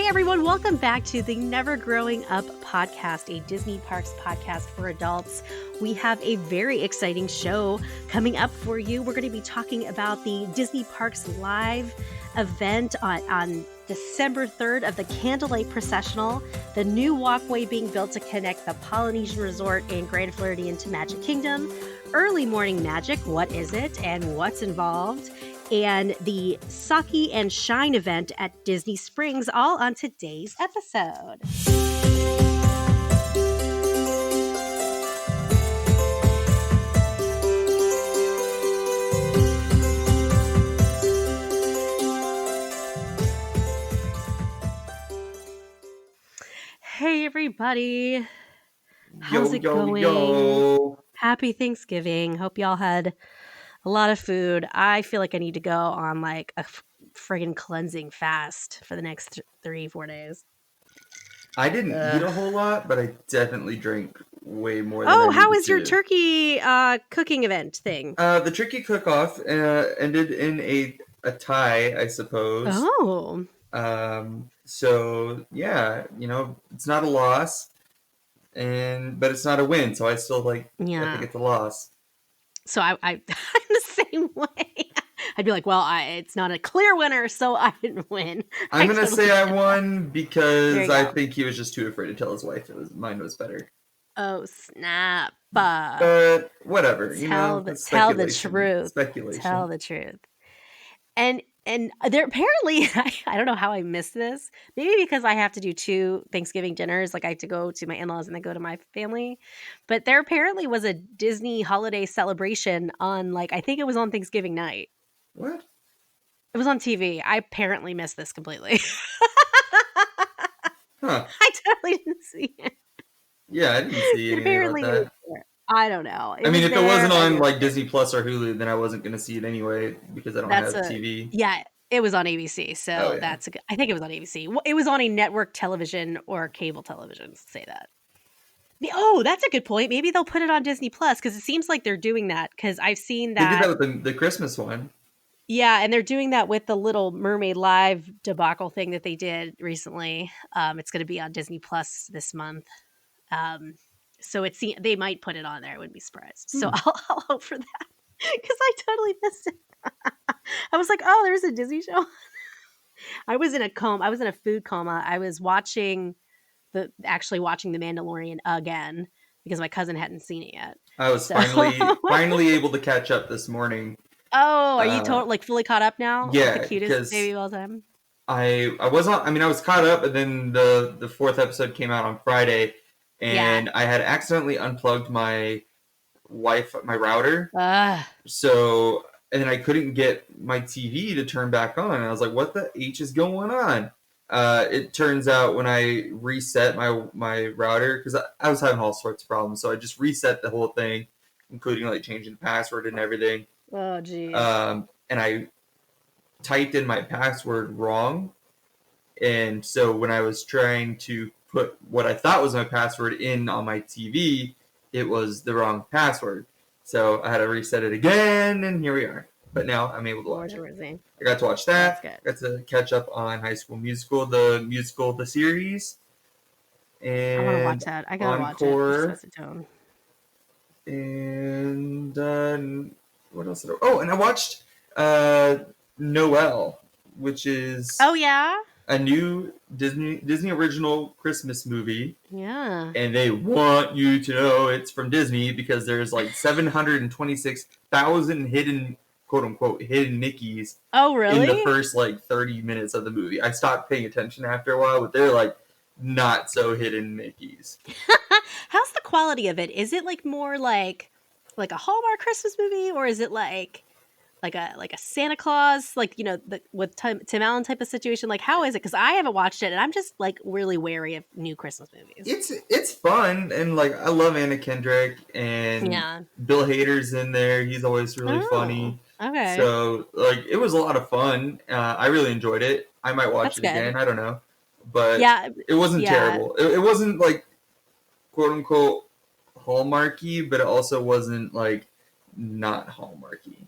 Hey everyone, welcome back to the Never Growing Up podcast, a Disney Parks podcast for adults. We have a very exciting show coming up for you. We're going to be talking about the Disney Parks live event on December 3rd of the Candlelight Processional, the new walkway being built to connect the Polynesian Resort and Grand Floridian to Magic Kingdom, early morning magic, what is it and what's involved, and the Sake and Shine event at Disney Springs, all on today's episode. Hey everybody, how's it going? Yo. Happy Thanksgiving. Hope y'all had a lot of food. I feel like I need to go on like a friggin' cleansing fast for the next 3-4 days. I didn't eat a whole lot, but I definitely drank way more than I Oh, how needed was your to. turkey cooking event thing? The turkey cook-off ended in a tie, I suppose. Oh. So yeah, it's not a loss, but it's not a win. So I still I think it's a loss. So I'm the same way. I'd be like, well, it's not a clear winner, so I didn't win. I'm going to say I won because I think he was just too afraid to tell his wife mine was better. Oh, snap. But whatever. Tell the truth. Speculation. Tell the truth. And there apparently, I don't know how I missed this. Maybe because I have to do 2 Thanksgiving dinners. Like I have to go to my in-laws and then go to my family. But there apparently was a Disney holiday celebration on I think it was on Thanksgiving night. What? It was on TV. I apparently missed this completely. Huh. I totally didn't see it. Yeah, I didn't see anything about that. I don't know. If it wasn't on Disney Plus or Hulu, then I wasn't going to see it anyway because I don't have TV. Yeah, it was on ABC, so that's I think it was on ABC. It was on a network television or cable television. Say that. That's a good point. Maybe they'll put it on Disney Plus because it seems like they're doing that. Because I've seen that. They did that with the Christmas one. Yeah, and they're doing that with the Little Mermaid live debacle thing that they did recently. It's going to be on Disney Plus this month. So they might put it on there. I wouldn't be surprised. So I'll hope for that because I totally missed it. I was like, oh, there's a Disney show. I was in a coma. I was in a food coma. I was watching The Mandalorian again because my cousin hadn't seen it yet. I was finally able to catch up this morning. Oh, are you fully caught up now? Yeah, like the cutest baby of all time. I was caught up, and then the 4th episode came out on Friday, and I had accidentally unplugged my router. So, and then I couldn't get my TV to turn back on, and I was like, "What the H is going on?" It turns out when I reset my router, because I was having all sorts of problems, so I just reset the whole thing, including changing the password and everything. Oh, geez. And I typed in my password wrong. And so when I was trying to put what I thought was my password in on my TV, it was the wrong password. So I had to reset it again, and here we are. But now I'm able to watch it. I got to watch that. I got to catch up on High School Musical, the series. And I want to watch that. I got to watch it. And what else did and I watched Noel, which is a new Disney original Christmas movie. Yeah. And they want you to know it's from Disney because there's 726,000 hidden, quote unquote, hidden Mickeys. Oh, really? In the first 30 minutes of the movie. I stopped paying attention after a while, but they're not so hidden Mickeys. How's the quality of it? Is it more like a Hallmark Christmas movie, or is it like a Santa Claus, with Tim Allen type of situation? How is it? Because I haven't watched it, and I'm just really wary of new Christmas movies. It's fun, and I love Anna Kendrick, and Bill Hader's in there. He's always really funny. Okay. So it was a lot of fun. I really enjoyed it. I might watch it again. I don't know, but it wasn't terrible. It wasn't quote unquote Hallmarky, but it also wasn't not Hallmarky.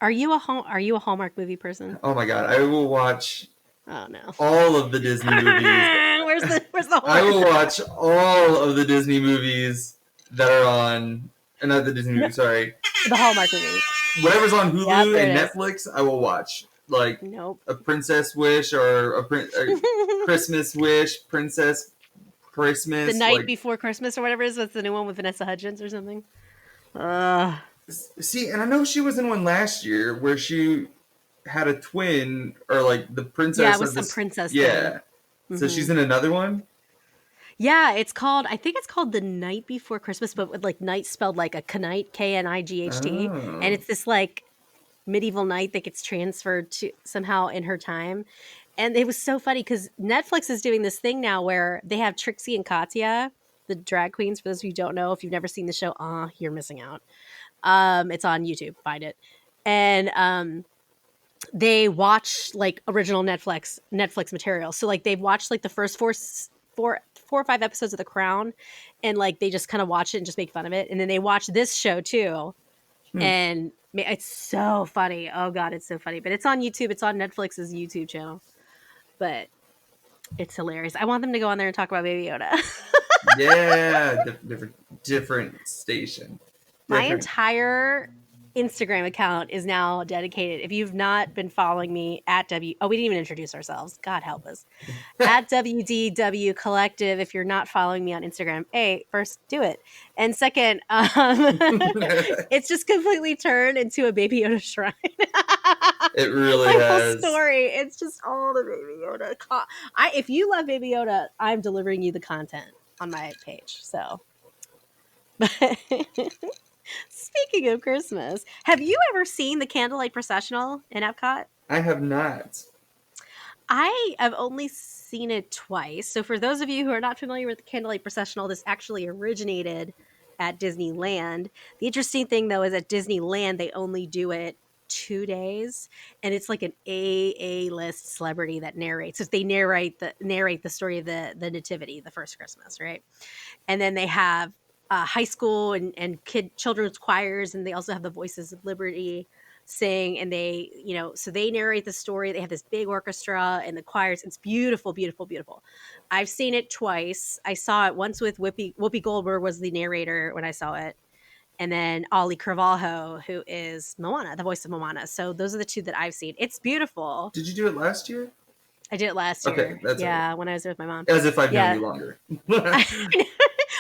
Are you a Hallmark movie person? Oh my god, I will watch Oh no. All of the Disney movies. Where's the horse? I will watch all of the Disney movies that are on, not the Disney movies, sorry. The Hallmark movies. Whatever's on Hulu and Netflix, I will watch. Like A Princess Wish or a Christmas Wish, Princess Christmas. The Night Before Christmas or whatever it is. That's the new one with Vanessa Hudgens or something. See, and I know she was in one last year where she had a twin or like the princess. Yeah, it was some princess. Yeah. Mm-hmm. So she's in another one? Yeah, I think it's called The Night Before Christmas, but with like night spelled like a knight, Knight. Oh. And it's this like medieval knight that gets transferred to somehow in her time. And it was so funny because Netflix is doing this thing now where they have Trixie and Katya, the drag queens. For those of you who don't know, if you've never seen the show, you're missing out. It's on YouTube. Find it. And they watch like original Netflix material. So like they've watched like the first four or five episodes of The Crown, and like they just kind of watch it and just make fun of it. And then they watch this show too. And it's so funny. Oh God, it's so funny. But it's on YouTube. It's on Netflix's YouTube channel. But it's hilarious. I want them to go on there and talk about Baby Yoda. Yeah, different station. My entire Instagram account is now dedicated. If you've not been following me at we didn't even introduce ourselves. God help us. At WDW Collective. If you're not following me on Instagram, first do it. And second, it's just completely turned into a Baby Yoda shrine. It really has. Whole story. It's just all the Baby Yoda. If you love Baby Yoda, I'm delivering you the content on my page. So. Speaking of Christmas, have you ever seen the Candlelight Processional in Epcot? I have not. I have only seen it twice. So for those of you who are not familiar with the Candlelight Processional, this actually originated at Disneyland. The interesting thing, though, is at Disneyland, they only do it 2 days, and it's like an A-list celebrity that narrates. So they narrate the story of the Nativity, the first Christmas, right? And then they have high school and children's choirs, and they also have the Voices of Liberty sing, and they, so they narrate the story. They have this big orchestra and the choirs. It's beautiful, beautiful, beautiful. I've seen it twice. I saw it once with Whoopi Goldberg was the narrator when I saw it, and then Ollie Carvalho, who is Moana, the voice of Moana. So those are the two that I've seen. It's beautiful. Did you do it last year? I did it last year. Okay, that's right. When I was there with my mom. As if I've known you longer.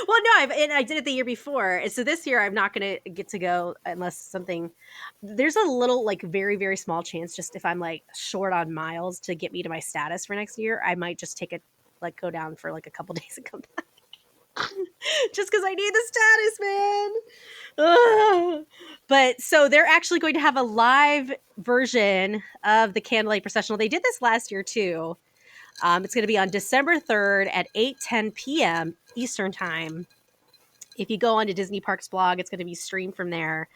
Well, no, I did it the year before. And so this year I'm not going to get to go unless something, there's a little like very, very small chance just if I'm like short on miles to get me to my status for next year, I might just go down for like a couple days and come back. Just because I need the status, man. Ugh. But so they're actually going to have a live version of the Candlelight Processional. They did this last year too. It's going to be on December 3rd at 8:10 p.m. Eastern time. If you go onto Disney Parks blog, it's going to be streamed from there.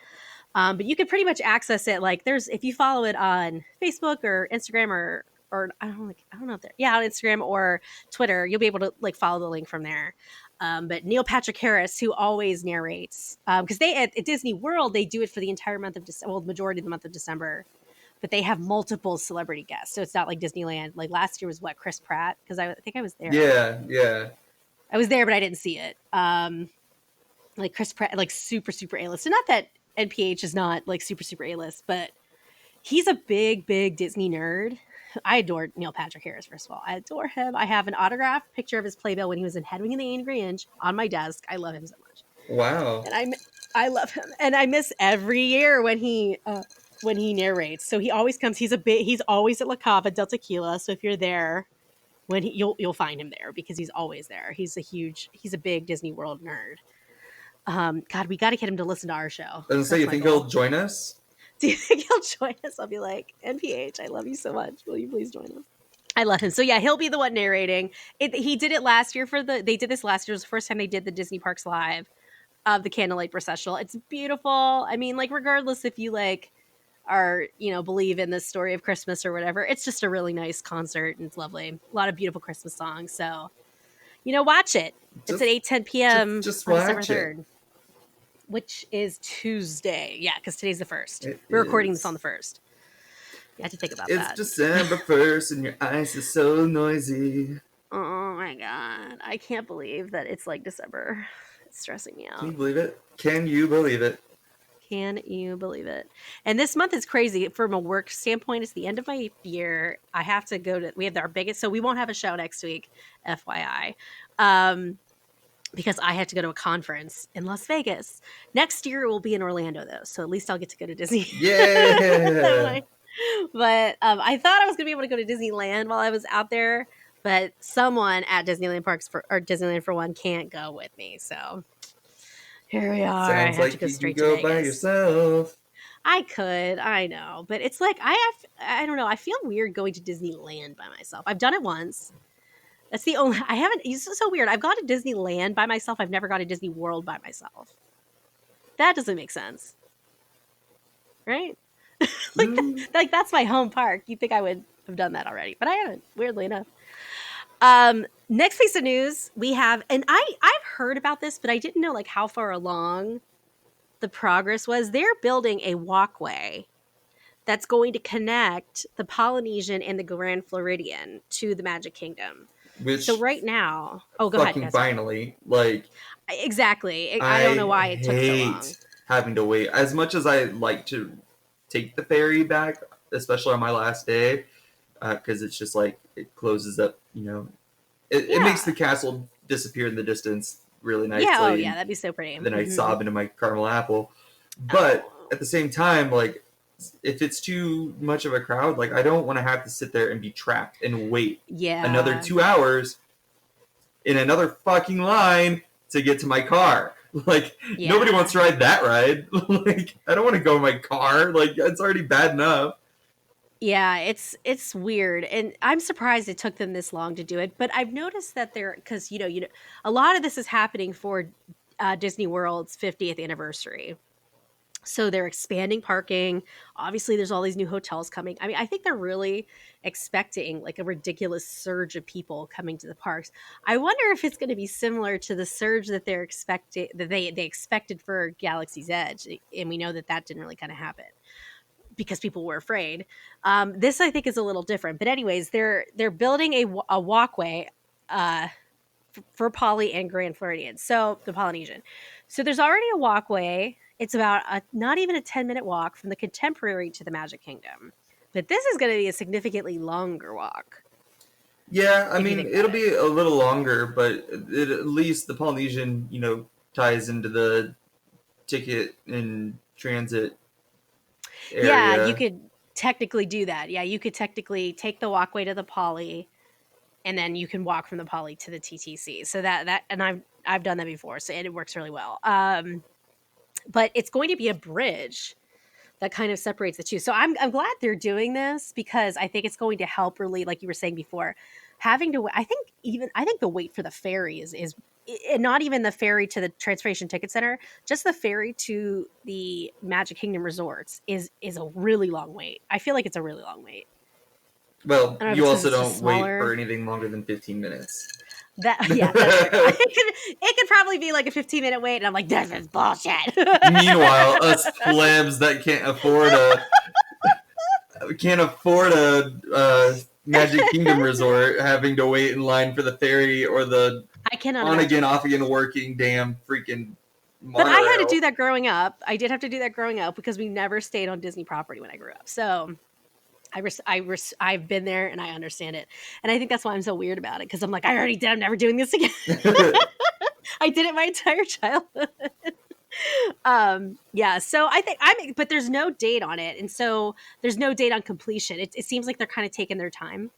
But you can pretty much access it. Like if you follow it on Facebook or Instagram or I don't know if on Instagram or Twitter, you'll be able to like follow the link from there. But Neil Patrick Harris, who always narrates, because they at Disney World, they do it for the entire month of December, well, the majority of the month of December. But they have multiple celebrity guests. So it's not like Disneyland. Like last year was Chris Pratt? Because I think I was there. Yeah. I was there, but I didn't see it. Like Chris Pratt, like super, super A-list. So not that NPH is not like super, super A-list, but he's a big, big Disney nerd. I adore Neil Patrick Harris, first of all. I adore him. I have an autographed picture of his playbill when he was in Hedwig and the Angry Inch on my desk. I love him so much. Wow. And I love him. And I miss every year when he narrates. So he always comes. He's always at La Cava del Tequila. So if you're there, you'll find him there because he's always there. He's a big Disney World nerd. God, we got to get him to listen to our show. So you think he'll join us? Do you think he'll join us? I'll be like, NPH, I love you so much. Will you please join us? I love him. So yeah, he'll be the one narrating. He did it last year they did this last year. It was the first time they did the Disney Parks Live of the Candlelight Processional. It's beautiful. I mean, like, regardless if you like are, believe in the story of Christmas or whatever, it's just a really nice concert and it's lovely. A lot of beautiful Christmas songs. So, watch it. It's at 8:10 p.m. Just on December watch 3rd. It. Which is Tuesday. Yeah, because today's the 1st. We're recording this on the 1st. You have to think about It's that. December 1st and your ice is so noisy. Oh my god. I can't believe that it's like December. It's stressing me Can out. you believe it? Can you believe it? Can you believe it? And this month is crazy from a work standpoint. It's the end of my year. I have to go to, we have our biggest, so we won't have a show next week, FYI. Because I have to go to a conference in Las Vegas. Next year it will be in Orlando though, so at least I'll get to go to Disney. Yeah. But I thought I was gonna be able to go to Disneyland while I was out there, but someone at Disneyland for one can't go with me. So here we are. Sounds I have to like go you could straight to go by Vegas. yourself. I could, I know, but it's like I don't know. I feel weird going to Disneyland by myself. I've done it once. That's the only I haven't. It's so weird. I've gone to Disneyland by myself. I've never gone to Disney World by myself. That doesn't make sense, right? like that's my home park. You'd think I would have done that already, but I haven't. Weirdly enough. Next piece of news we have, and I've heard about this, but I didn't know like how far along the progress was. They're building a walkway that's going to connect the Polynesian and the Grand Floridian to the Magic Kingdom. Which so right now, go fucking ahead. finally, like exactly. I don't know why it took so long. Having to wait. As much as I like to take the ferry back, especially on my last day, because it's just like it closes up. You know, it makes the castle disappear in the distance really nicely. Yeah, oh yeah, that'd be so pretty. Then I sob into my caramel apple. But at the same time, like, if it's too much of a crowd, like, I don't want to have to sit there and be trapped and wait another 2 hours in another fucking line to get to my car. Like, nobody wants to ride that ride. Like, I don't want to go in my car. Like, it's already bad enough. Yeah, it's weird, and I'm surprised it took them this long to do it. But I've noticed that because you know, a lot of this is happening for Disney World's 50th anniversary. So they're expanding parking. Obviously, there's all these new hotels coming. I mean, I think they're really expecting like a ridiculous surge of people coming to the parks. I wonder if it's going to be similar to the surge that they're expecting that they expected for Galaxy's Edge, and we know that didn't really kind of happen because people were afraid. This I think is a little different. But anyways, they're building a walkway for Poly and Grand Floridian. So the Polynesian. So there's already a walkway. It's about not even a 10-minute walk from the Contemporary to the Magic Kingdom. But this is going to be a significantly longer walk. Yeah, I mean, it'll be a little longer, but at least the Polynesian, you know, ties into the ticket and transit area. Yeah, you could technically do that. Yeah, you could technically take the walkway to the Poly, and then you can walk from the Poly to the TTC. So that and I've done that before, so it works really well. But it's going to be a bridge that kind of separates the two. So I'm glad they're doing this because I think it's going to help really, like you were saying before, having to. I think the wait for the ferry is and not even the ferry to the Transportation Ticket Center, just the ferry to the Magic Kingdom resorts is a really long wait. I feel like it's a really long wait. Well, you also don't wait for anything longer than 15 minutes. That's true. It could probably be like a 15-minute wait, and I'm like, this is bullshit. Meanwhile, us plebs that can't afford a Magic Kingdom resort having to wait in line for the ferry or the on-again, off-again working damn freaking monorail. But I had to do that growing up. I did have to do that growing up because we never stayed on Disney property when I grew up. So I've been there and I understand it. And I think that's why I'm so weird about it because I'm like, I already did. I'm never doing this again. I did it my entire childhood. Yeah. So I think but there's no date on it. And so there's no date on completion. It seems like they're kind of taking their time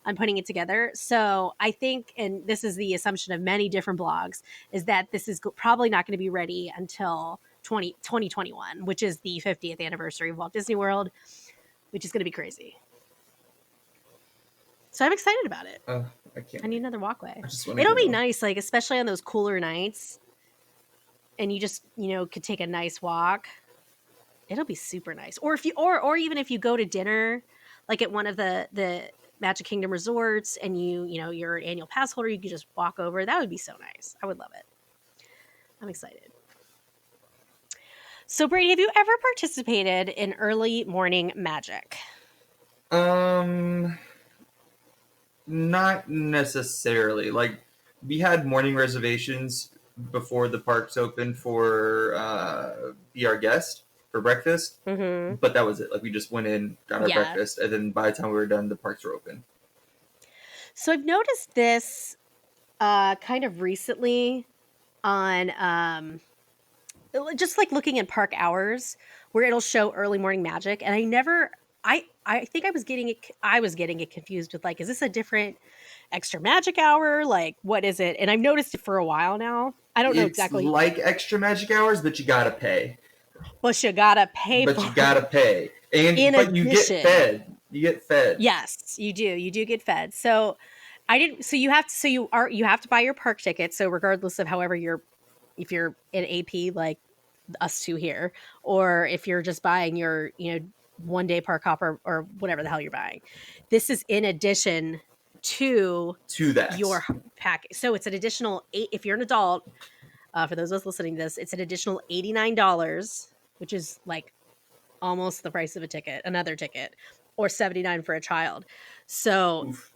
on putting it together. So I think, and this is the assumption of many different blogs, is that this is probably not going to be ready until 2021, which is the 50th anniversary of Walt Disney World, which is going to be crazy. So I'm excited about it. I need another walkway. It'll be nice, like especially on those cooler nights, and you just could take a nice walk. It'll be super nice. Or if you or even if you go to dinner, like at one of the Magic Kingdom resorts, and you're an annual pass holder, you could just walk over. That would be so nice. I would love it. I'm excited. So, Brady, have you ever participated in early morning magic? Not necessarily. Like, we had morning reservations before the parks opened for be our guest for breakfast, but that was it. Like, we just went in, got our breakfast, and then by the time we were done, the parks were open. So I've noticed this kind of recently on just like looking at park hours where it'll show early morning magic, and I think I was getting it confused with, like, is this a different extra magic hour? Like, what is it? And I've noticed it for a while now. I don't know exactly. It's like extra magic hours, but you gotta pay. But you gotta pay. But you gotta pay, but you get fed. You get fed. Yes, you do. You do get fed. So I didn't. So you have to. So you have to buy your park ticket. So regardless of however if you're an AP like us two here, or if you're just buying your 1 day park hopper or whatever the hell you're buying, this is in addition to that your package. So it's an additional $8 if you're an adult. For those of us listening to this, it's an additional $89, which is like almost the price of another ticket, or $79 for a child. So oof.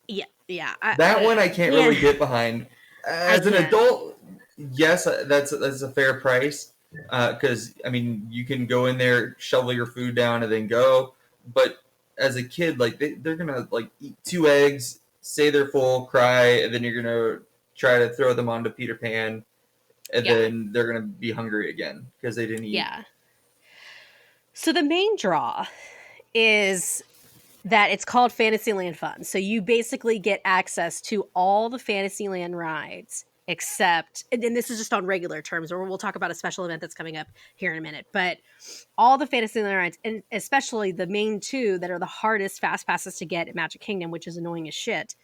Yeah. That one I can't really get behind. As an adult, yes, that's a fair price. Because I mean, you can go in there, shovel your food down, and then go. But as a kid, like they're gonna like eat 2 eggs, say they're full, cry, and then you're gonna try to throw them onto Peter Pan, and then they're gonna be hungry again because they didn't eat. Yeah. So the main draw is that it's called Fantasyland Fun. So you basically get access to all the Fantasyland rides, except, and this is just on regular terms, or we'll talk about a special event that's coming up here in a minute, but all the Fantasyland rides, and especially the main 2 that are the hardest fast passes to get at Magic Kingdom, which is annoying as shit,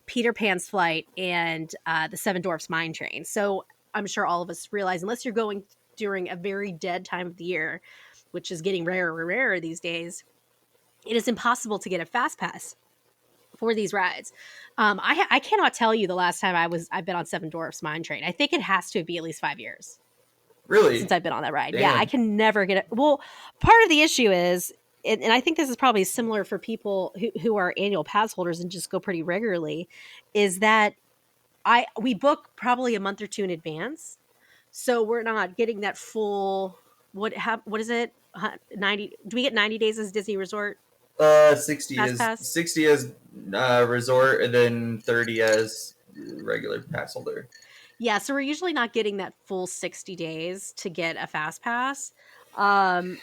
Peter Pan's Flight and the Seven Dwarfs Mine Train. So I'm sure all of us realize, unless you're going during a very dead time of the year, which is getting rarer and rarer these days, it is impossible to get a fast pass for these rides. I cannot tell you the last time I've been on Seven Dwarfs Mine Train. I think it has to be at least 5 years. Really? Since I've been on that ride. Damn. Yeah, I can never get it. Well, part of the issue is, and I think this is probably similar for people who are annual pass holders and just go pretty regularly, is that we book probably a month or 2 in advance. So we're not getting that full, what is it? 90? Do we get 90 days as Disney Resort? 60 as resort, and then 30 as regular pass holder. Yeah, so we're usually not getting that full 60 days to get a fast pass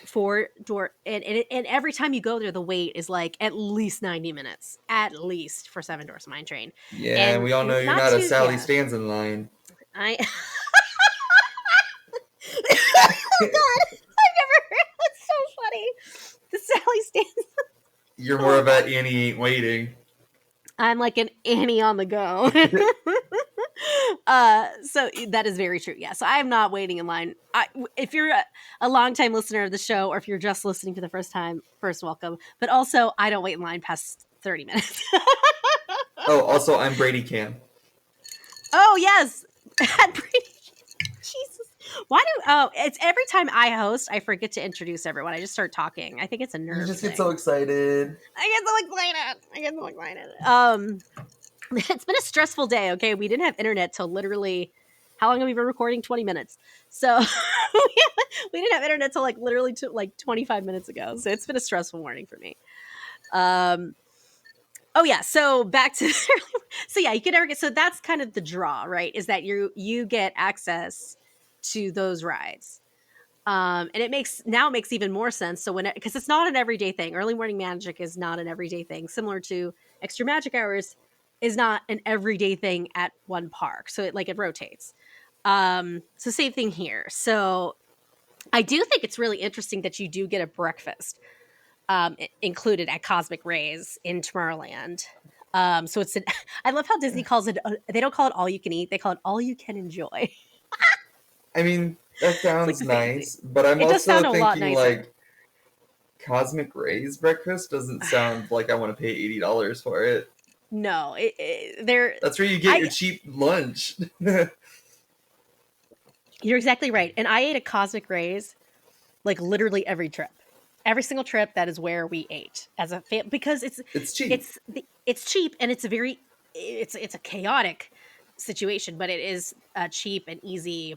for door, and every time you go there, the wait is like at least 90 minutes, at least, for Seven Dwarfs Mine Train. Yeah, and we all know you're not a Sally stands in line. Oh God, I've never heard. That's so funny. The Sally stands. You're more of an Annie ain't waiting. I'm like an Annie on the go. So that is very true. Yeah. So I am not waiting in line. If you're a longtime listener of the show, or if you're just listening for the first time, first welcome. But also, I don't wait in line past 30 minutes. Oh, also, I'm Brady Cam. Oh, yes. Jesus. It's every time I host, I forget to introduce everyone. I just start talking. I think it's a nerve. You just get so excited. I get so excited. It's been a stressful day. Okay. We didn't have internet till literally, how long have we been recording? 20 minutes. So we didn't have internet till literally 25 minutes ago. So it's been a stressful morning for me. Oh yeah. So back to, so yeah, you can never get, so that's kind of the draw, right? Is that you get access to those rides. And it makes even more sense. So because it's not an everyday thing. Early morning magic is not an everyday thing, similar to extra magic hours is not an everyday thing at one park. So it rotates. So same thing here. So I do think it's really interesting that you do get a breakfast included at Cosmic Rays in Tomorrowland. So I love how Disney calls it, they don't call it all you can eat. They call it all you can enjoy. I mean, that sounds nice, but I'm also thinking Cosmic Rays breakfast doesn't sound like I want to pay $80 for it. No, that's where you get your cheap lunch. You're exactly right. And I ate at Cosmic Rays literally every trip. Every single trip, that is where we ate as a family, because it's cheap. It's cheap, and it's a chaotic situation, but it is cheap and easy.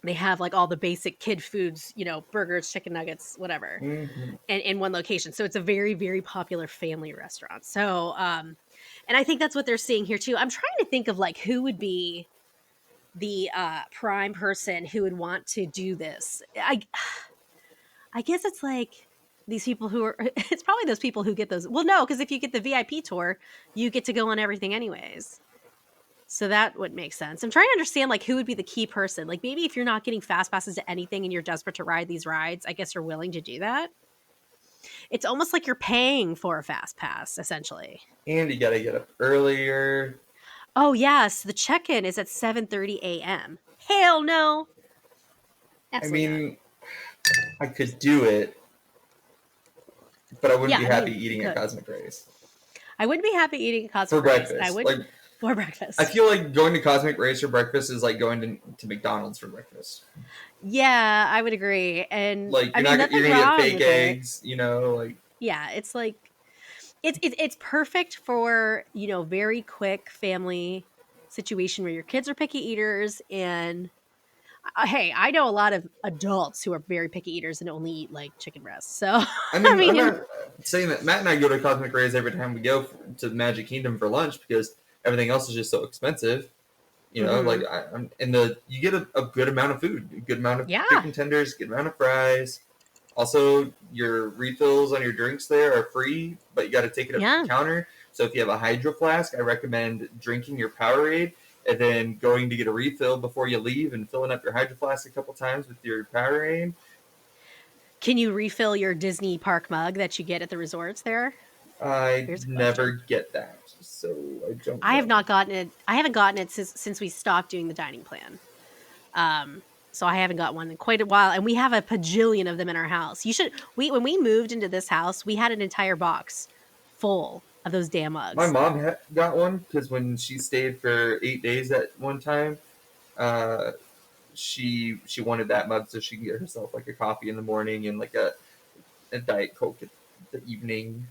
They have like all the basic kid foods, burgers, chicken nuggets, whatever, Mm-hmm. and in one location. So it's a very, very popular family restaurant. So, and I think that's what they're seeing here too. I'm trying to think of like who would be the prime person who would want to do this. I guess it's like these people who are, it's probably those people who get those. Well, no, because if you get the VIP tour, you get to go on everything anyways. So that would make sense. I'm trying to understand like who would be the key person. Like maybe if you're not getting fast passes to anything and you're desperate to ride these rides, I guess you're willing to do that. It's almost like you're paying for a fast pass, essentially. And you got to get up earlier. Oh, yes. The check-in is at 7:30 a.m. Hell no. Absolutely not. I could do it, but I wouldn't be happy eating at Cosmic Rays. I wouldn't be happy eating at Cosmic Rays. For breakfast. For breakfast. I feel like going to Cosmic Rays for breakfast is like going to McDonald's for breakfast. Yeah, I would agree. And like you're gonna get fake eggs, yeah, it's like it's perfect for very quick family situation where your kids are picky eaters. And hey, I know a lot of adults who are very picky eaters and only eat like chicken breasts. So I'm not saying that. Matt and I go to Cosmic Rays every time we go to Magic Kingdom for lunch because everything else is just so expensive. You get a good amount of food, a good amount of chicken tenders, good amount of fries. Also, your refills on your drinks there are free, but you got to take it up to the counter. So if you have a hydro flask, I recommend drinking your Powerade and then going to get a refill before you leave and filling up your hydro flask a couple times with your Powerade. Can you refill your Disney park mug that you get at the resorts there? I never get that, so I don't. I have not gotten it. I haven't gotten it since we stopped doing the dining plan. So I haven't got one in quite a while, and we have a bajillion of them in our house. When we moved into this house, we had an entire box full of those damn mugs. My mom got one because when she stayed for 8 days at one time, she wanted that mug so she can get herself like a coffee in the morning and like a Diet Coke at the evening.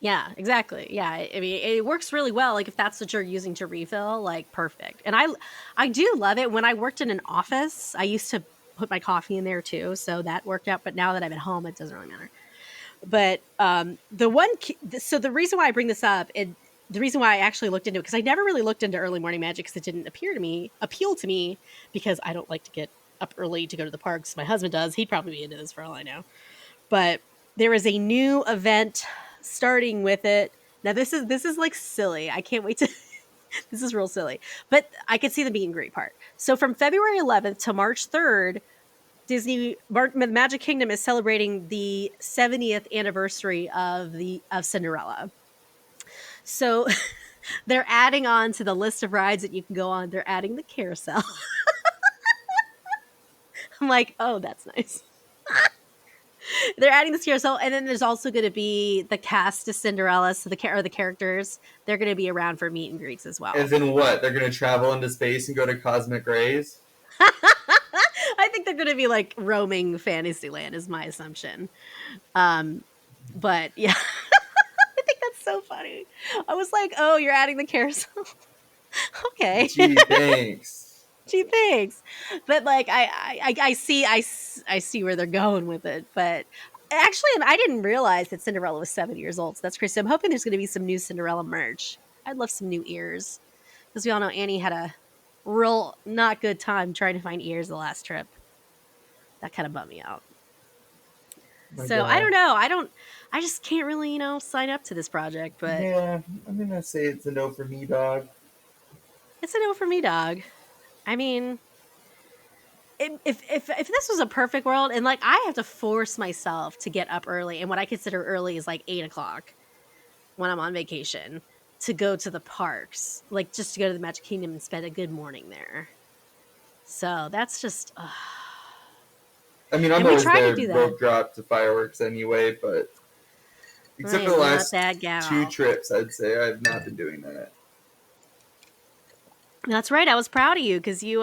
Yeah, exactly. Yeah, I mean, it works really well. Like if that's what you're using to refill, like perfect. And I do love it. When I worked in an office, I used to put my coffee in there too, so that worked out. But now that I'm at home, it doesn't really matter. But the reason why I bring this up, and the reason why I actually looked into it, because I never really looked into early morning magic because it didn't appeal to me because I don't like to get up early to go to the parks. My husband does. He'd probably be into this for all I know. But there is a new event starting with it. Now this is like silly. I can't wait to this is real silly. But I could see the meet and greet part. So from February 11th to March 3rd, Magic Kingdom is celebrating the 70th anniversary of Cinderella. So they're adding on to the list of rides that you can go on. They're adding the carousel. I'm like, oh, that's nice. They're adding this carousel, and then there's also going to be the cast of Cinderella, so the characters. They're going to be around for meet and greets as well. As in what? They're going to travel into space and go to Cosmic Rays? I think they're going to be like roaming Fantasyland, is my assumption. But yeah, I think that's so funny. I was like, oh, you're adding the carousel. Okay. Gee, thanks. Gee, thanks. But like, I see where they're going with it. But actually, I didn't realize that Cinderella was 7 years old. So that's crazy. So I'm hoping there's going to be some new Cinderella merch. I'd love some new ears. Because we all know Annie had a real not good time trying to find ears the last trip. That kind of bummed me out. God. I don't know. I just can't really, sign up to this project. But yeah, I'm going to say it's a no for me, dog. It's a no for me, dog. I mean, if this was a perfect world, and like I have to force myself to get up early, and what I consider early is like 8 o'clock when I'm on vacation to go to the parks, like just to go to the Magic Kingdom and spend a good morning there. So that's just. I mean, I'm always there, rope drop to fireworks anyway, but except for the last 2 trips, I'd say I've not been doing that. That's right. I was proud of you because you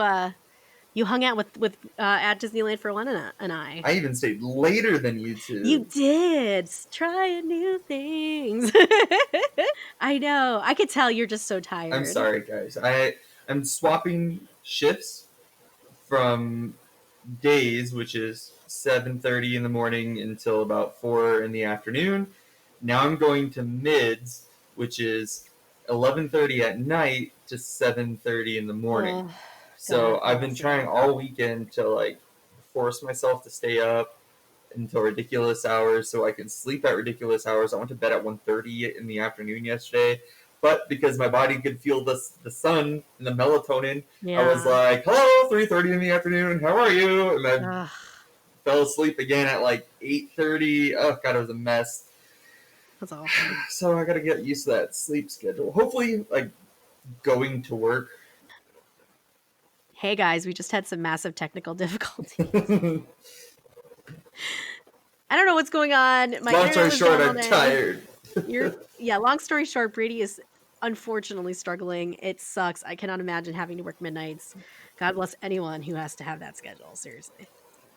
You hung out with at Disneyland for one and I. I even stayed later than you two. You did. Trying new things. I know. I could tell you're just so tired. I'm sorry, guys. I'm swapping shifts from days, which is 7:30 in the morning until about 4 in the afternoon. Now I'm going to mids, which is 11:30 at night to 7:30 in the morning. So I've been trying all weekend to like force myself to stay up until ridiculous hours so I can sleep at ridiculous hours. I went to bed at 1:30 in the afternoon yesterday, but because my body could feel the sun and the melatonin, I was like, hello, 3:30 in the afternoon, how are you? And then fell asleep again at like 8:30. Oh God, it was a mess. That's awesome. So I gotta get used to that sleep schedule. Hopefully, like going to work. Hey guys, we just had some massive technical difficulties. I don't know what's going on. Long story short, I'm tired. Long story short, Brady is unfortunately struggling. It sucks. I cannot imagine having to work midnights. God bless anyone who has to have that schedule. Seriously.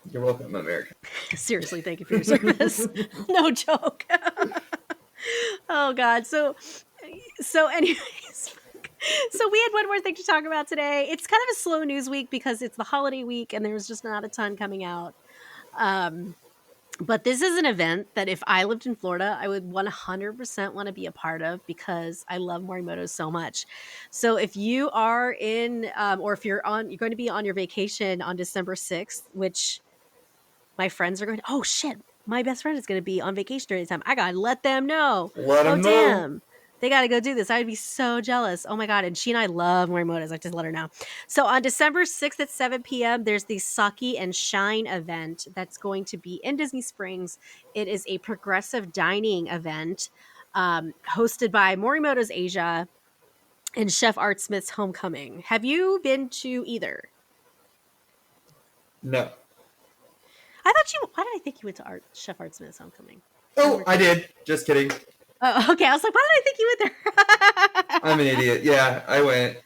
You're welcome, America. Seriously, thank you for your service. No joke. Oh God. So anyways. So we had one more thing to talk about today. It's kind of a slow news week because it's the holiday week and there's just not a ton coming out. But this is an event that if I lived in Florida, I would 100% want to be a part of because I love Morimoto's so much. So if you are in, or if you're going to be on your vacation on December 6th, which my friends are going, oh shit, my best friend is going to be on vacation during the time. I got to let them know. Let them know. Damn. They got to go do this. I'd be so jealous. Oh my God. And she and I love Morimoto's. I just let her know. So on December 6th at 7 p.m., there's the Sake and Shine event that's going to be in Disney Springs. It is a progressive dining event hosted by Morimoto's Asia and Chef Art Smith's Homecoming. Have you been to either? No. Why did I think you went to Chef Art Smith's Homecoming? Oh, I did. Just kidding. Oh, okay. I was like, why did I think you went there? I'm an idiot. Yeah, I went.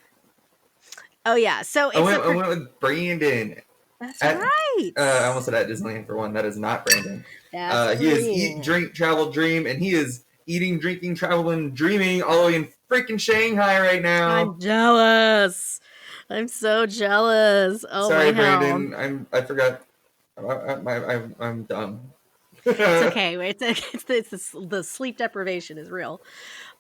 Oh, yeah. So I went with Brandon. That's right. I almost said at Disneyland for one. That is not Brandon. That's he is eat, drink, travel, dream, and he is eating, drinking, traveling, dreaming all the way in freaking Shanghai right now. I'm jealous. I'm so jealous. Oh, sorry, my hell. Brandon. I forgot. I'm dumb. It's okay. It's the sleep deprivation is real.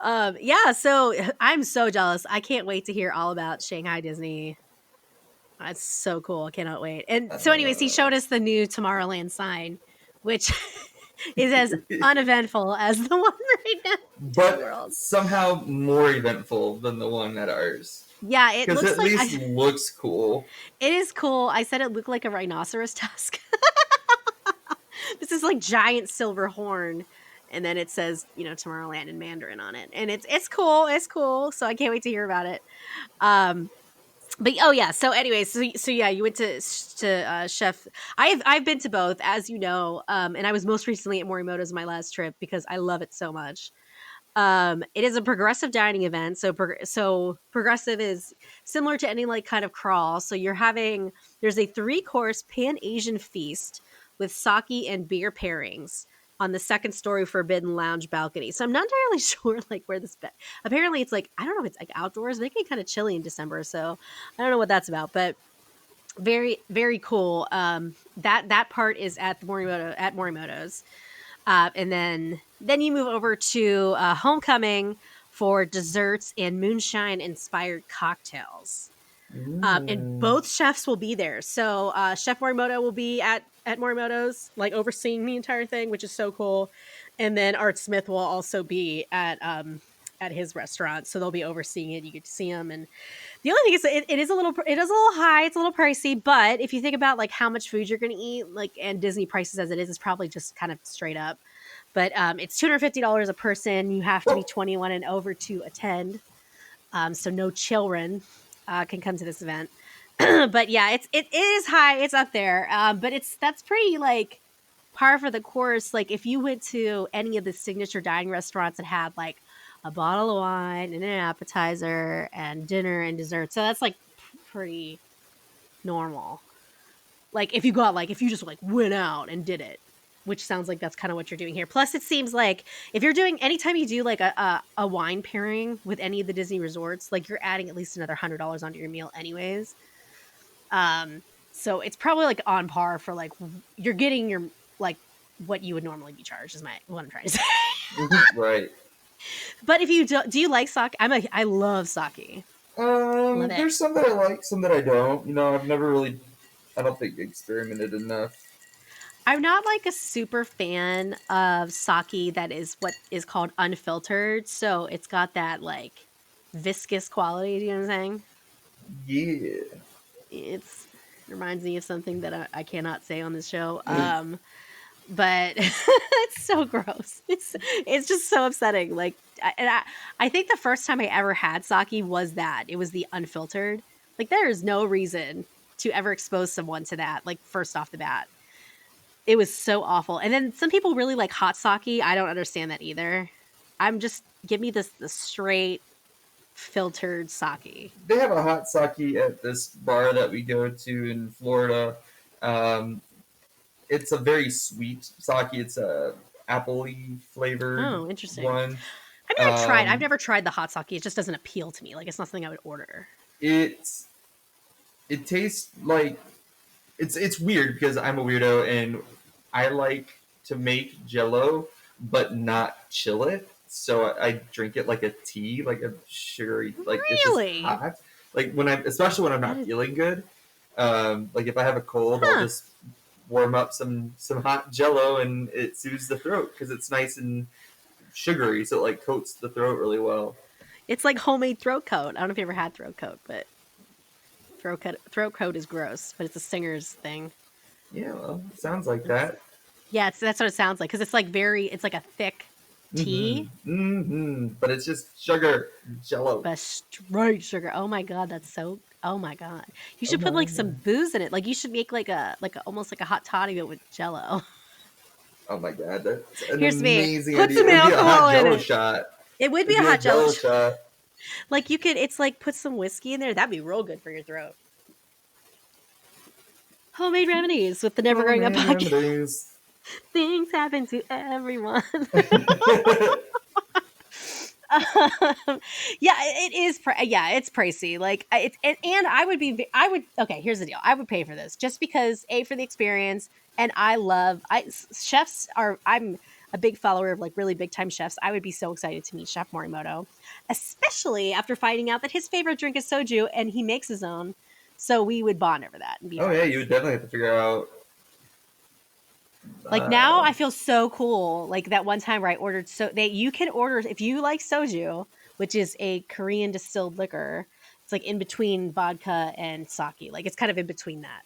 So I'm so jealous. I can't wait to hear all about Shanghai Disney. That's so cool. I cannot wait. And so anyways, he showed us the new Tomorrowland sign, which is as uneventful as the one right now. But somehow more eventful than the one at ours. Yeah, it looks at least looks cool. It is cool. I said it looked like a rhinoceros tusk. This is like giant silver horn, and then it says, Tomorrowland in Mandarin on it, and it's cool. It's cool. So I can't wait to hear about it. But oh yeah. So anyways, so yeah, you went to Chef. I've been to both, as you know, and I was most recently at Morimoto's my last trip because I love it so much. It is a progressive dining event. So progressive is similar to any like kind of crawl. So there's a 3-course Pan-Asian feast with sake and beer pairings on the second story Forbidden Lounge balcony. So I'm not entirely sure like where this apparently it's like, I don't know if it's like outdoors. They get kind of chilly in December. So I don't know what that's about, but very, very cool. That part is at Morimoto's. And then you move over to Homecoming for desserts and moonshine inspired cocktails. And both chefs will be there. So Chef Morimoto will be at Morimoto's, like overseeing the entire thing, which is so cool. And then Art Smith will also be at his restaurant, so they'll be overseeing it. You get to see him. And the only thing is, it is a little high. It's a little pricey, but if you think about like how much food you're going to eat, like and Disney prices as it is, it's probably just kind of straight up. But it's $250 a person. You have to be 21 and over to attend. So no children can come to this event. But yeah, it is high. It's up there. But that's pretty like par for the course. Like if you went to any of the signature dining restaurants that had like a bottle of wine and an appetizer and dinner and dessert. So that's like pretty normal. Like if you just like went out and did it, which sounds like that's kind of what you're doing here. Plus, it seems like if you're doing anytime you do like a wine pairing with any of the Disney resorts, like you're adding at least another $100 onto your meal, anyways. So it's probably like on par for like you're getting your like what you would normally be charged is what I'm trying to say. Right. But if you do you like sake? I love sake. Love it. There's some that I like, some that I don't. You know, I've never really, I don't think, experimented enough. I'm not like a super fan of sake that is what is called unfiltered. So it's got that like viscous quality. Do you know what I'm saying? Yeah. It reminds me of something that I cannot say on this show. But it's so gross. It's just so upsetting. Like, I think the first time I ever had sake was that it was the unfiltered. Like, there is no reason to ever expose someone to that. Like, first off the bat, it was so awful. And then some people really like hot sake. I don't understand that either. Give me the straight filtered sake. They have a hot sake at this bar that we go to in Florida. It's a very sweet sake. It's a apple-y flavored. Oh, interesting. One. I mean, I've never tried the hot sake. It just doesn't appeal to me. Like, it's not something I would order. It tastes like it's weird because I'm a weirdo and I like to make Jello but not chill it. So I drink it like a tea, like a sugary, like really? It's just hot. Like especially when I'm not feeling good. Like if I have a cold, I'll just warm up some hot Jello and it soothes the throat because it's nice and sugary, so it like coats the throat really well. It's like homemade throat coat. I don't know if you ever had throat coat, but throat coat is gross, but it's a singer's thing. Yeah, well, it sounds like that. Yeah, that's what it sounds like because it's like it's like a thick tea. But it's just sugar Jello. But straight sugar. Oh my god, oh my god. You should put like some booze in it. Like you should make like almost like a hot toddy but with Jello. Oh my god, that's an amazing idea. Put some alcohol in it. Shot. It would be a hot Jello shot. Like it's like put some whiskey in there. That'd be real good for your throat. Homemade remedies with the Never Growing Up podcast. Things happen to everyone. Yeah, it is. It's pricey. Like and I would. Okay, here's the deal. I would pay for this just because for the experience, and chefs are. I'm a big follower of like really big time chefs. I would be so excited to meet Chef Morimoto, especially after finding out that his favorite drink is soju and he makes his own. So we would bond over that. And be friends. Yeah, you would definitely have to figure out. Like now I feel so cool. Like that one time where I ordered you can order if you like soju, which is a Korean distilled liquor. It's like in between vodka and sake. Like it's kind of in between that.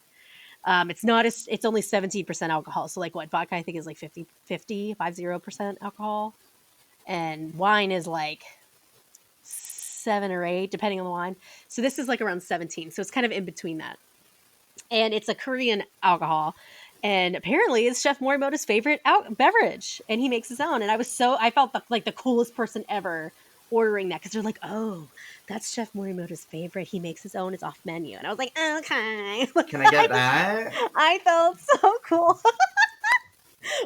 It's only 17% alcohol. So like what vodka I think is like 50% alcohol. And wine is like 7 or 8 depending on the wine. So this is like around 17. So it's kind of in between that. And it's a Korean alcohol. And apparently it's Chef Morimoto's favorite beverage. And he makes his own. And I felt like the coolest person ever ordering that. Because they're like, oh, that's Chef Morimoto's favorite. He makes his own. It's off menu. And I was like, okay. Can I get that? I felt so cool.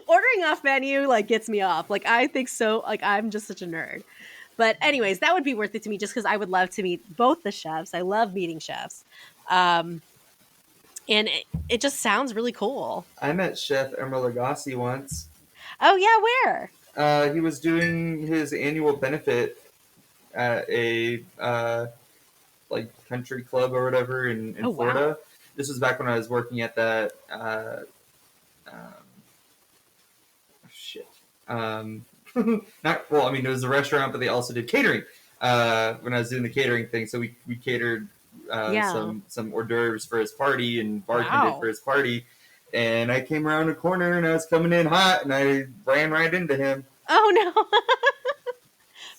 Ordering off menu like gets me off. Like I think so. Like I'm just such a nerd. But anyways, that would be worth it to me just because I would love to meet both the chefs. I love meeting chefs. And it just sounds really cool. I met Chef Emeril Lagasse once. Oh, yeah, where? He was doing his annual benefit at a country club or whatever in Florida. Wow. This was back when I was working at that. It was a restaurant, but they also did catering when I was doing the catering thing. So we catered some hors d'oeuvres for his party and bartended for his party. And I came around a corner and I was coming in hot and I ran right into him. Oh, no.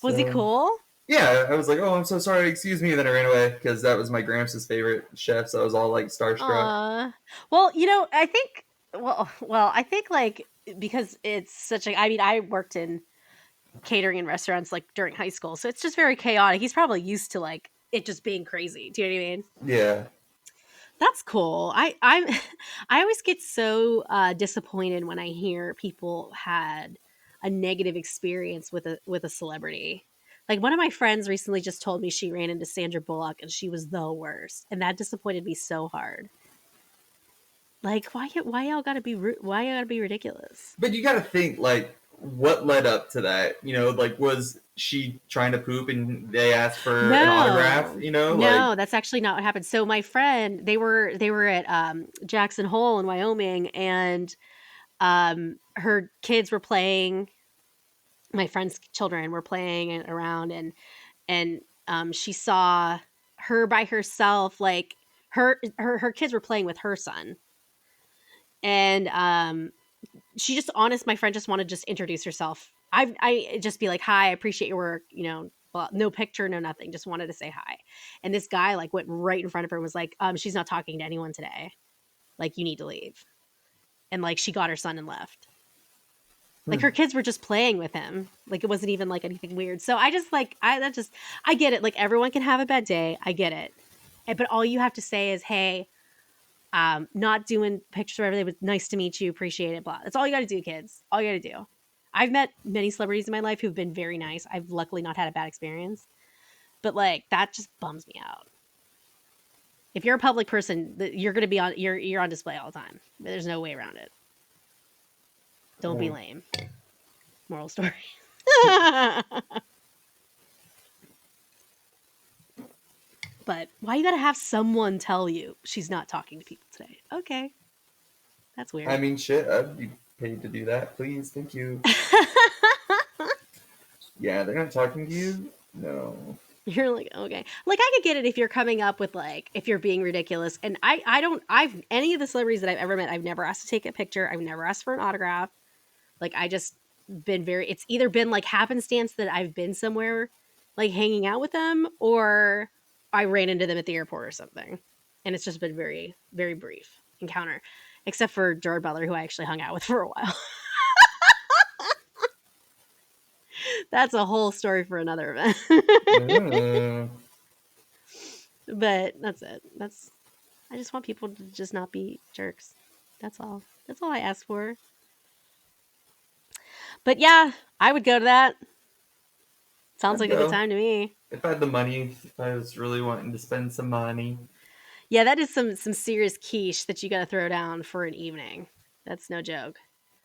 Was he cool? Yeah, I was like, oh, I'm so sorry, excuse me. And then I ran away because that was my Gramps' favorite chef. So I was all like starstruck. Well, I think, I think like, because it's such a, I mean, I worked in catering and restaurants like during high school. So it's just very chaotic. He's probably used to like it just being crazy. Do you know what I mean? Yeah. That's cool. I always get so disappointed when I hear people had a negative experience with a celebrity. Like one of my friends recently just told me she ran into Sandra Bullock and she was the worst, and that disappointed me so hard. Like why y'all gotta be ridiculous? But you gotta think, like, what led up to that? You know, like, was she trying to poop and they asked for an autograph? You know, no, that's actually not what happened. So my friend, they were at Jackson Hole in Wyoming, and her kids were playing. My friend's children were playing around, and she saw her by herself, like her kids were playing with her son, and she just my friend just wanted to just introduce herself. I just be like, hi, I appreciate your work, you know, well, no picture, no nothing, just wanted to say hi. And this guy like went right in front of her and was like, she's not talking to anyone today, like you need to leave. And like she got her son and left. Like her kids were just playing with him. Like it wasn't even like anything weird. So I just like, I get it. Like everyone can have a bad day. I get it. But all you have to say is, hey, not doing pictures or everything. It was nice to meet you. Appreciate it. Blah. That's all you got to do, kids. All you got to do. I've met many celebrities in my life who've been very nice. I've luckily not had a bad experience. But like that just bums me out. If you're a public person, you're going to be on, you're on display all the time. There's no way around it. Don't be lame. Moral story. But why you gotta have someone tell you she's not talking to people today? Okay. That's weird. I mean, shit, I'd be paid to do that. Please, thank you. Yeah, they're not talking to you? No. You're like, okay. Like, I could get it if you're coming up with, like, if you're being ridiculous. And any of the celebrities that I've ever met, I've never asked to take a picture. I've never asked for an autograph. Like, I just been it's either been, like, happenstance that I've been somewhere, like, hanging out with them, or I ran into them at the airport or something. And it's just been very, very brief encounter. Except for Gerard Butler, who I actually hung out with for a while. That's a whole story for another event. But that's it. I just want people to just not be jerks. That's all. That's all I ask for. But yeah, I would go to that. Sounds like a good time to me. If I had the money, if I was really wanting to spend some money. Yeah, that is some serious quiche that you got to throw down for an evening. That's no joke.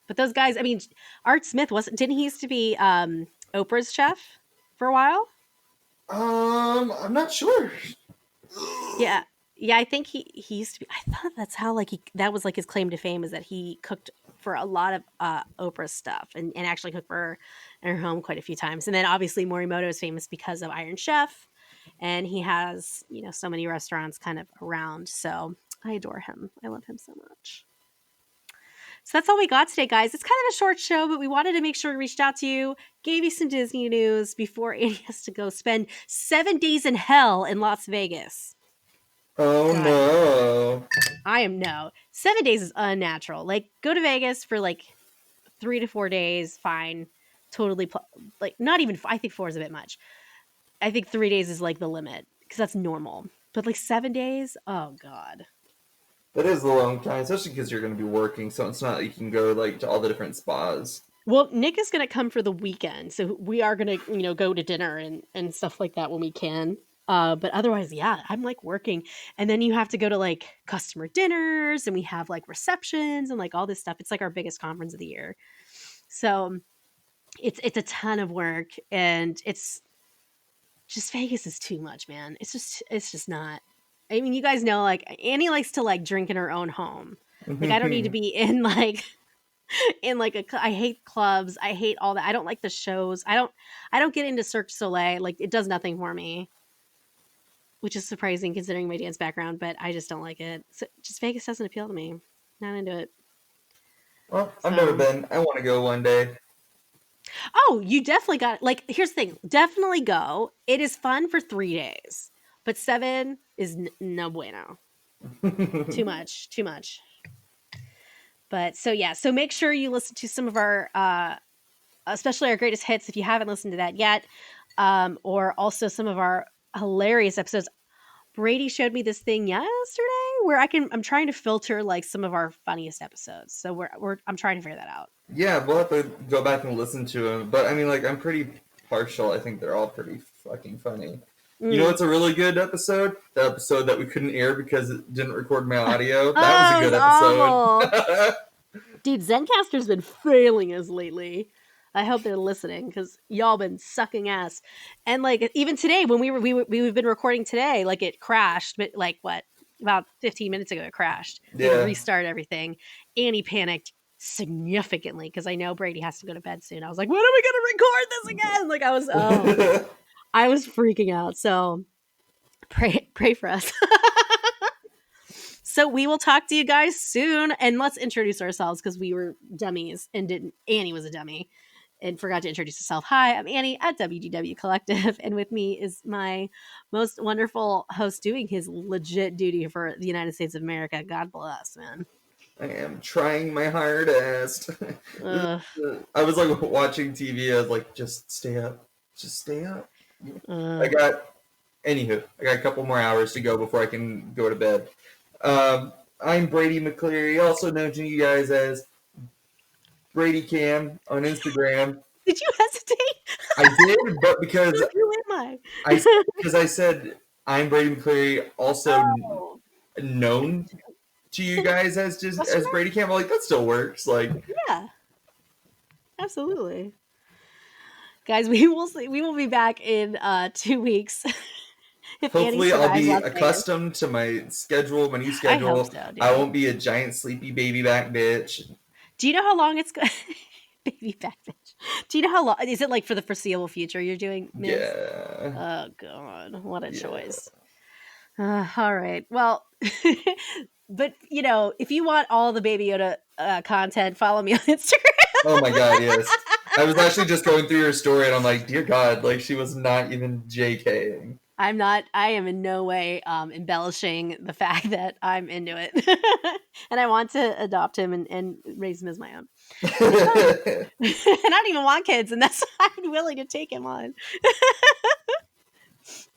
But those guys, I mean, Art Smith didn't he used to be Oprah's chef for a while? I'm not sure. Yeah, I think he used to be. I thought that's how that was like his claim to fame, is that he cooked for a lot of Oprah's stuff and actually cooked for her in her home quite a few times. And then obviously Morimoto is famous because of Iron Chef, and he has, you know, so many restaurants kind of around. So I adore him. I love him so much. So that's all we got today, guys. It's kind of a short show, but we wanted to make sure we reached out to you, gave you some Disney news before Annie has to go spend 7 days in hell in Las Vegas. Oh, God. No. I am no. 7 days is unnatural. Like, go to Vegas for like 3 to 4 days, fine. Totally, like, not even, I think 4 is a bit much. I think 3 days is like the limit, because that's normal. But like 7 days? Oh, God. That is a long time, especially because you're going to be working, so it's not like you can go like to all the different spas. Well, Nick is going to come for the weekend, so we are going to, you know, go to dinner and stuff like that when we can. But otherwise, yeah, I'm like working, and then you have to go to like customer dinners, and we have like receptions and like all this stuff. It's like our biggest conference of the year, so it's a ton of work, and it's just, Vegas is too much, man. It's just not. I mean, you guys know, like, Annie likes to, like, drink in her own home. Like, I don't need to be in, like, I hate clubs. I hate all that. I don't like the shows. I don't get into Cirque du Soleil. Like, it does nothing for me, which is surprising considering my dance background, but I just don't like it. So, just Vegas doesn't appeal to me. Not into it. Well, I've never been. I want to go one day. Oh, you definitely got, like, here's the thing. Definitely go. It is fun for 3 days. But 7 is no bueno. Too much. But so, yeah. So make sure you listen to some of our, especially our greatest hits if you haven't listened to that yet. Or also some of our hilarious episodes. Brady showed me this thing yesterday, where I'm trying to filter like some of our funniest episodes. So I'm trying to figure that out. Yeah, we'll have to go back and listen to them. But I mean, like, I'm pretty partial. I think they're all pretty fucking funny. You know, it's a really good episode. The episode that we couldn't air because it didn't record my audio. That was a good episode. Dude, Zencaster's been failing us lately. I hope they're listening because y'all been sucking ass. And like even today when we've been recording today, like it crashed, but like what, about 15 minutes ago it crashed. We had to restart everything. Annie panicked significantly because I know Brady has to go to bed soon. I was like, when are we gonna record this again? Like I was freaking out. So pray for us. So we will talk to you guys soon, and let's introduce ourselves because we were dummies and Annie was a dummy and forgot to introduce herself. Hi, I'm Annie at WGW Collective, and with me is my most wonderful host doing his legit duty for the United States of America. God bless, man. I am trying my hardest. I was like watching TV. I was like, just stay up. Just stay up. I got a couple more hours to go before I can go to bed. I'm Brady McCleary, also known to you guys as Brady Cam on Instagram. Did you hesitate? I did, but because who am I? Because I said I'm Brady McCleary, also known to you guys as Brady Cam. Like that still works. Like yeah, absolutely, guys. We will be back in 2 weeks. Hopefully I'll be accustomed to my schedule, my new schedule. I hope so, dude. I won't be a giant sleepy baby back bitch. Do you know how long it's going baby back bitch? Do you know how long is it like for the foreseeable future you're doing? Ms.? Yeah. Oh god, what a choice. All right. Well, but you know, if you want all the Baby Yoda content, follow me on Instagram. Oh my god, yes. I was actually just going through your story and I'm like, dear God, like she was not even JKing. I am in no way embellishing the fact that I'm into it. And I want to adopt him and raise him as my own. And I don't even want kids, and that's why I'm willing to take him on.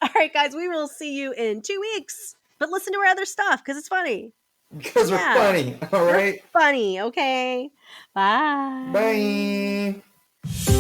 All right, guys, we will see you in 2 weeks. But listen to our other stuff, because it's funny. Because we're funny, all right? We're funny, okay? Bye. Bye.